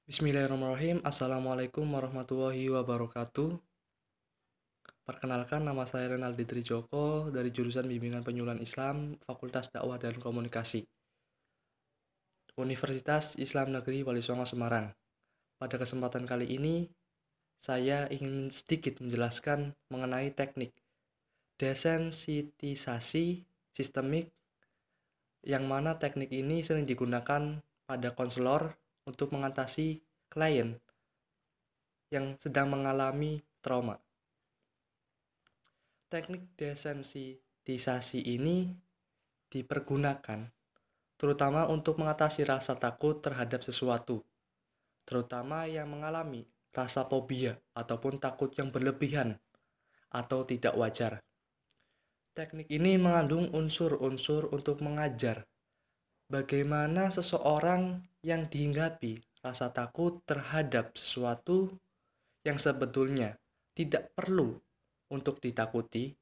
Bismillahirrahmanirrahim. Assalamualaikum warahmatullahi wabarakatuh. Perkenalkan, nama saya Renaldi Trijoko dari jurusan Bimbingan Penyuluhan Islam, Fakultas Dakwah dan Komunikasi, Universitas Islam Negeri Wali Songo Semarang. Pada kesempatan kali ini, saya ingin sedikit menjelaskan mengenai teknik desensitisasi sistemik, yang mana teknik ini sering digunakan pada konselor untuk mengatasi klien yang sedang mengalami trauma. Teknik desensitisasi ini dipergunakan terutama untuk mengatasi rasa takut terhadap sesuatu, terutama yang mengalami rasa fobia ataupun takut yang berlebihan atau tidak wajar. Teknik ini mengandung unsur-unsur untuk mengajar bagaimana seseorang yang dihinggapi rasa takut terhadap sesuatu yang sebetulnya tidak perlu untuk ditakuti,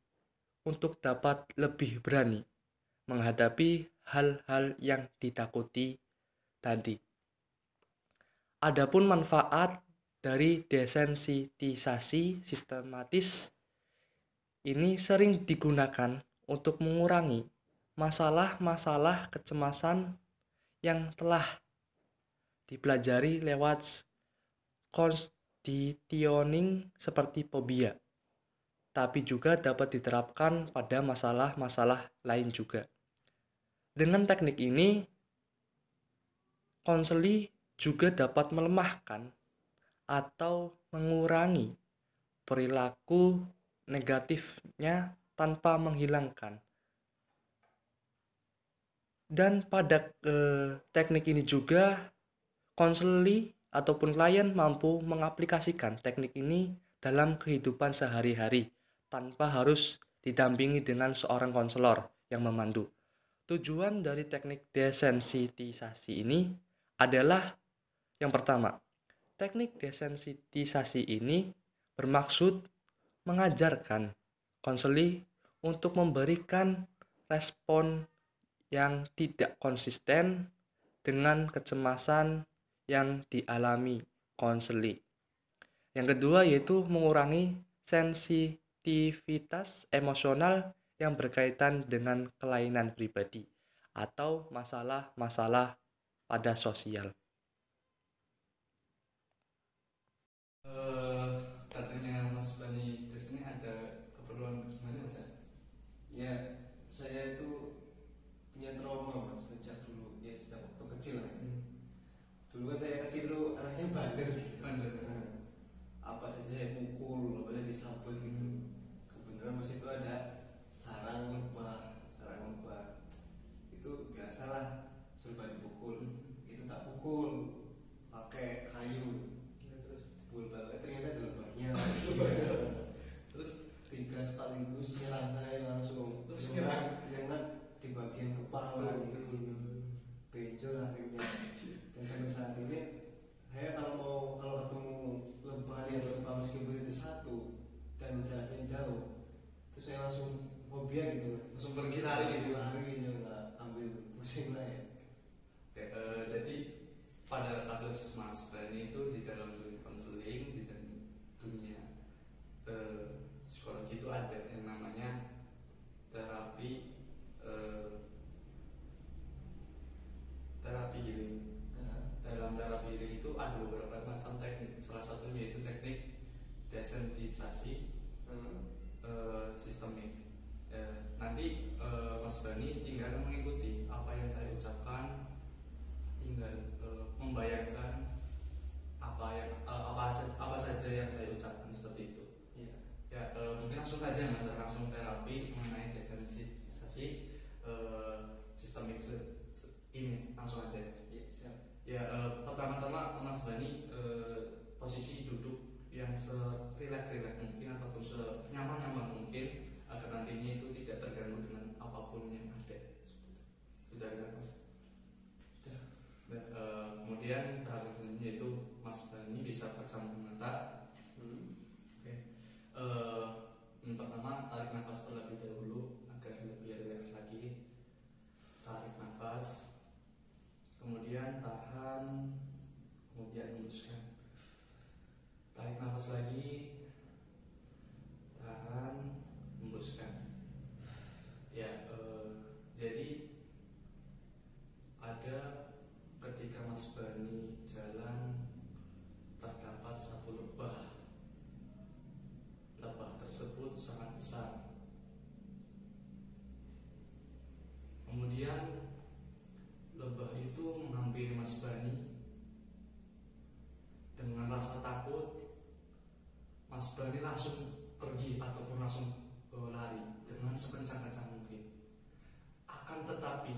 untuk dapat lebih berani menghadapi hal-hal yang ditakuti tadi. Adapun manfaat dari desensitisasi sistematis ini sering digunakan untuk mengurangi masalah-masalah kecemasan yang telah dipelajari lewat conditioning seperti fobia, tapi juga dapat diterapkan pada masalah-masalah lain juga. Dengan teknik ini, konseli juga dapat melemahkan atau mengurangi perilaku negatifnya tanpa menghilangkan. Dan pada teknik ini juga, konseli ataupun klien mampu mengaplikasikan teknik ini dalam kehidupan sehari-hari tanpa harus didampingi dengan seorang konselor yang memandu. Tujuan dari teknik desensitisasi ini adalah yang pertama, teknik desensitisasi ini bermaksud mengajarkan konseli untuk memberikan respon yang tidak konsisten dengan kecemasan yang dialami konseli. Yang kedua yaitu mengurangi sensitivitas emosional yang berkaitan dengan kelainan pribadi atau masalah-masalah pada sosial. Katanya Mas Bani tes ini ada keperluan gimana Mas? Ya, saya itu punya trauma mas sejak dulu, ya sejak waktu kecil lah. Dulu kan saya kecil tuh anaknya bandel gitu. Bandel. Nah, apa saja saya pukul, apa saja disabet gitu. Kebenaran mas itu ada sarang lebah itu biasalah, serba dipukul. Itu tak pukul pakai kayu, Ya, terus pukul balik ternyata ada lebahnya. terus Tiga sekaligus nyerang saya langsung, terus nyerang nyengat di bagian kepala gitu, benjol akhirnya. Dan sampai saat ini saya kalau ketemu lebah di atau lebah meskipun itu satu dan jaraknya jauh, itu saya langsung fobia gitu, langsung pergi lari gitu. lari nggak ambil pusing lah ya. Oke, jadi pada kasus Mas Bani itu di dalam dunia konseling, di dalam dunia psikologi itu ada yang namanya terapi terapi healing. Dalam terapi healing itu ada beberapa macam teknik. Salah satunya itu teknik desensitisasi sistemik. Nanti Mas Bani tinggal mengikuti apa yang saya ucapkan, tinggal membayangkan apa saja yang saya ucapkan seperti itu. Ya, mungkin langsung saja Mas, langsung terapi mengenai desensitisasi sistemik ini langsung aja. Ya, pertama-tama Mas Bani posisi duduk yang serileks-rileks mungkin ataupun senyaman-nyaman mungkin agar nantinya itu tidak terganggu dengan apapun yang ada. Sudah kan Mas? Sudah. Dan, kemudian tahap selanjutnya itu Mas Bani bisa pejamkan mata. Oke. Yang pertama tarik nafas terlebih dahulu agar lebih rileks lagi. Tarik nafas, kemudian tahan, kemudian hembuskan. Napas lagi, tahan, hembuskan. Ya, jadi ada ketika Mas Bani jalan terdapat satu lebah. Lebah tersebut sangat besar. Kemudian lebah itu menghampiri Mas Bani. Dengan rasa takut, Mas Bani langsung pergi ataupun langsung lari dengan sekencang-kencang mungkin. Akan tetapi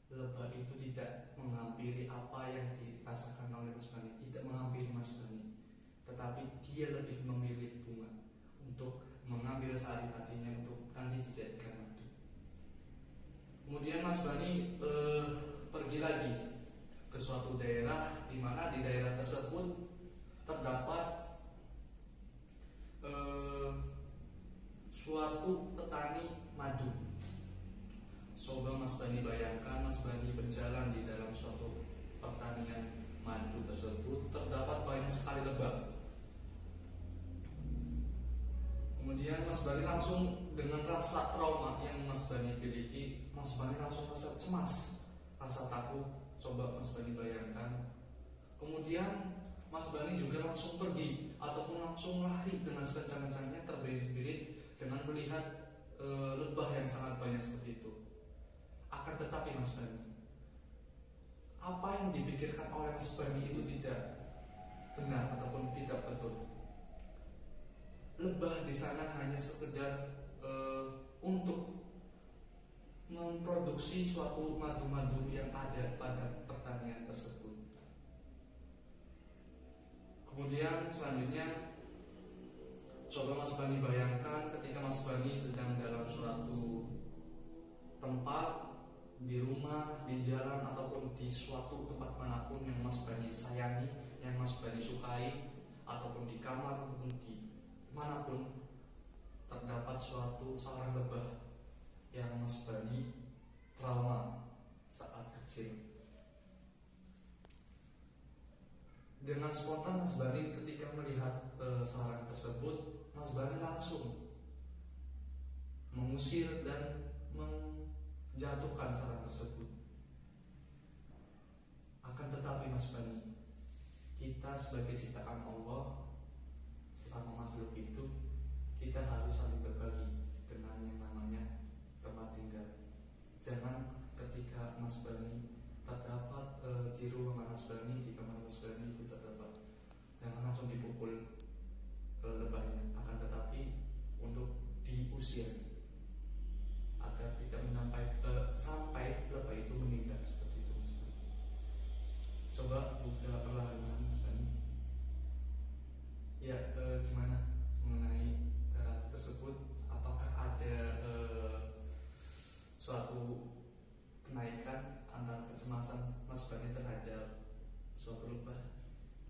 lebah itu tidak menghampiri apa yang dirasakan oleh Mas Bani, tidak menghampiri Mas Bani, tetapi dia lebih memilih bunga untuk mengambil sari hatinya untuk nanti dijadikan madu. Kemudian Mas Bani pergi lagi ke suatu daerah, di mana di daerah tersebut terdapat suatu petani madu. Coba Mas Bani bayangkan, Mas Bani berjalan di dalam suatu pertanian madu tersebut, terdapat banyak sekali lebah. Kemudian Mas Bani langsung dengan rasa trauma yang Mas Bani miliki, Mas Bani langsung rasa cemas, rasa takut. Coba Mas Bani bayangkan. Kemudian Mas Bani juga langsung pergi ataupun langsung lari dengan sekencang-kencangnya, terbirit-birit dengan melihat lebah yang sangat banyak seperti itu. Akan tetapi Mas Bani, apa yang dipikirkan oleh Mas Bani itu tidak benar ataupun tidak betul. Lebah di sana hanya sekedar untuk memproduksi suatu madu-madu yang ada pada pertanian tersebut. Kemudian selanjutnya, coba Mas Bani bayangkan ketika Mas Bani sedang dalam suatu tempat, di rumah, di jalan, ataupun di suatu tempat manapun yang Mas Bani sayangi, yang Mas Bani sukai, ataupun di kamar, ataupun di manapun, terdapat suatu sarang lebah yang Mas Bani trauma saat kecil. Dengan spontan Mas Bani ketika melihat sarang tersebut, Mas Bani langsung mengusir dan menjatuhkan sarang tersebut. Akan tetapi Mas Bani, kita sebagai ciptaan Allah, sesama makhluk itu, kita harus saling berbagi dengan yang namanya tempat tinggal. Jangan ketika Mas Bani terdapat di ruangan Mas Bani, di kamar Mas Bani itu terdapat, jangan langsung dipukul lebahnya, akan tetapi untuk diusir agar tidak sampai lebah itu meninggal, seperti itu Mas Bani. Coba buka perlahan-lahan Mas Bani. Ya, gimana mengenai terapi tersebut? Apakah ada suatu kenaikan antara kecemasan Mas Bani terhadap suatu lebah?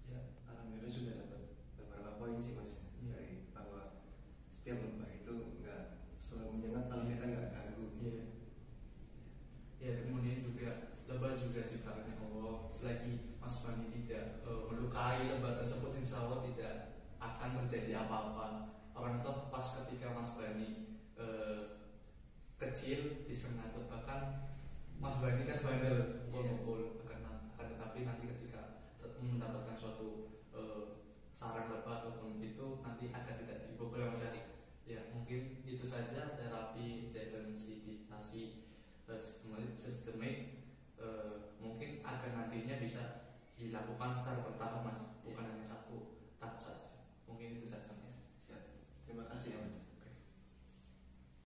Ya, alhamdulillah sudah dapat beberapa poin sih Mas. Dari bahwa setiap lebah itu nggak selalu menyengat kalau kita nggak ganggu. Iya. Ya, kemudian juga lebah juga ciptaannya Allah. Selagi Mas Bani tidak melukai lebah tersebut, insya Allah tidak akan terjadi apa-apa. Orang toh pas ketika Mas Bani kecil disengat bahkan Mas Bani kan bandel, pukul akan tetapi nanti ketika mendapatkan suatu sarang lebah ataupun itu nanti akan tidak dipukul Mas. Ya, mungkin itu saja terapi desensitasi sistemik. Mungkin akan nantinya bisa dilakukan secara bertahap Mas.